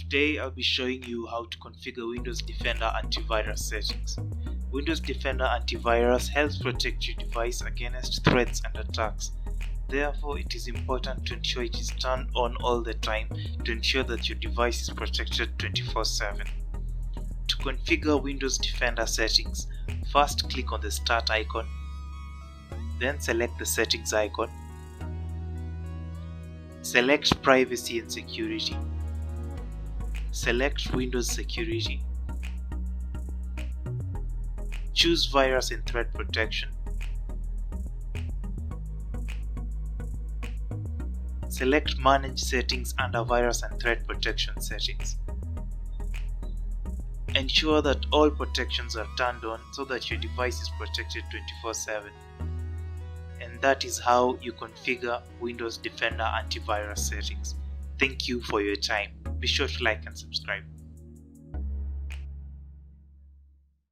Today I'll be showing you how to configure Windows Defender antivirus settings. Windows Defender antivirus helps protect your device against threats and attacks. Therefore, it is important to ensure it is turned on all the time to ensure that your device is protected 24/7. To configure Windows Defender settings, first click on the Start icon, then select the Settings icon. Select Privacy and Security. Select Windows Security. Choose Virus and Threat Protection. Select Manage Settings under Virus and Threat Protection settings. Ensure that all protections are turned on so that your device is protected 24/7. And that is how you configure Windows Defender antivirus settings. Thank you for your time. Be sure to like and subscribe.